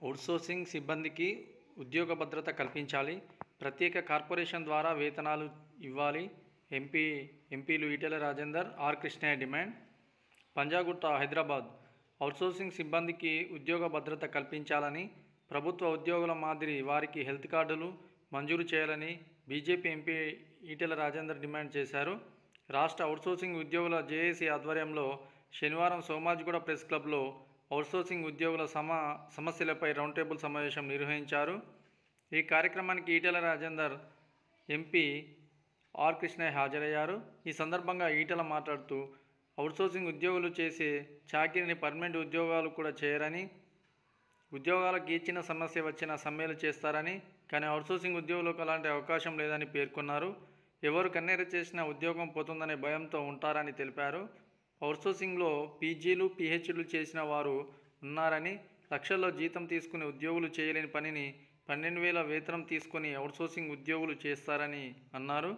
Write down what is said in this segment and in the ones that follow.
Outsourcing సిబ్బందికి ఉద్యోగ భద్రత కల్పించాలి. ప్రత్యేక కార్పొరేషన్ ద్వారా వేతనాలు ఇవ్వాలి. ఎంపీలు Etela Rajender, R Krishnaiah demand. Panjagutta, Hyderabad. Outsourcing సిబ్బందికి ఉద్యోగ భద్రత కల్పించాలని, ప్రభుత్వ ఉద్యోగుల మాదిరి వారికి హెల్త్ కార్డులు మంజూరు చేయాలని BJP MP Etela Rajender demand చేశారు. రాష్ట్ర అవుట్సోర్సింగ్ ఉద్యోగుల జేఏసీ ఆధ్వర్యంలో శనివారం సోమాజిగూడ ప్రెస్ క్లబ్లో అవుట్సోర్సింగ్ ఉద్యోగుల సమస్యలపై రౌండ్ టేబుల్ సమావేశం నిర్వహించారు. ఈ కార్యక్రమానికి ఈటెల రాజేందర్, ఎంపీ ఆర్ కృష్ణయ్య హాజరయ్యారు. ఈ సందర్భంగా ఈటెల మాట్లాడుతూ, అవుట్సోర్సింగ్ ఉద్యోగులు చేసే చాకిరీని పర్మనెంట్ ఉద్యోగాలు కూడా చేయరని, ఉద్యోగాలకు ఇచ్చిన సమస్య వచ్చిన సమ్మెలు చేస్తారని, కానీ అవుట్సోర్సింగ్ ఉద్యోగులకు అలాంటి అవకాశం లేదని పేర్కొన్నారు. ఎవరు కన్నెర చేసినా ఉద్యోగం పోతుందనే భయంతో ఉంటారని తెలిపారు. అవుట్సోర్సింగ్లో పీజీలు, పీహెచ్డీలు చేసిన వారు ఉన్నారని, లక్షల్లో జీతం తీసుకుని ఉద్యోగులు చేయలేని పనిని 12,000 వేతనం తీసుకొని అవుట్సోర్సింగ్ ఉద్యోగులు చేస్తారని అన్నారు.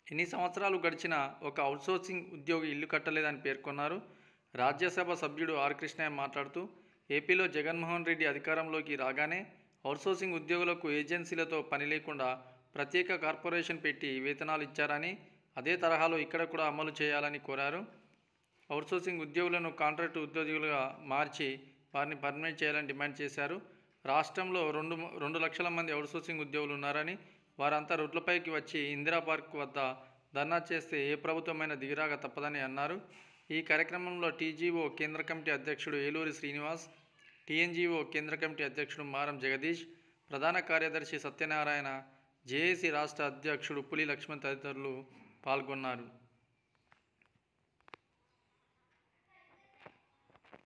ఎన్ని సంవత్సరాలు గడిచినా ఒక అవుట్సోర్సింగ్ ఉద్యోగి ఇల్లు కట్టలేదని పేర్కొన్నారు. రాజ్యసభ సభ్యుడు ఆర్ కృష్ణయ్య మాట్లాడుతూ, ఏపీలో జగన్మోహన్ రెడ్డి అధికారంలోకి రాగానే అవుట్సోర్సింగ్ ఉద్యోగులకు ఏజెన్సీలతో పని లేకుండా ప్రత్యేక కార్పొరేషన్ పెట్టి వేతనాలు ఇచ్చారని, అదే తరహాలో ఇక్కడ కూడా అమలు చేయాలని కోరారు. అవుట్సోర్సింగ్ ఉద్యోగులను కాంట్రాక్టు ఉద్యోగులుగా మార్చి వారిని పర్మనెంట్ చేయాలని డిమాండ్ చేశారు. రాష్ట్రంలో 2 లక్షల మంది అవుట్సోర్సింగ్ ఉద్యోగులు ఉన్నారని, వారంతా రోడ్లపైకి వచ్చి ఇందిరా పార్క్ వద్ద ధర్నా చేస్తే ఏ ప్రభుత్వమైనా దిగిరాక తప్పదని అన్నారు. ఈ కార్యక్రమంలో టీజీఓ కేంద్ర కమిటీ అధ్యక్షుడు ఏలూరి శ్రీనివాస్, టీఎన్జీఓ కేంద్ర కమిటీ అధ్యక్షుడు మారం జగదీష్, ప్రధాన కార్యదర్శి సత్యనారాయణ, జేఏసీ రాష్ట్ర అధ్యక్షుడు పులి లక్ష్మణ్ తదితరులు పాల్గొన్నారు.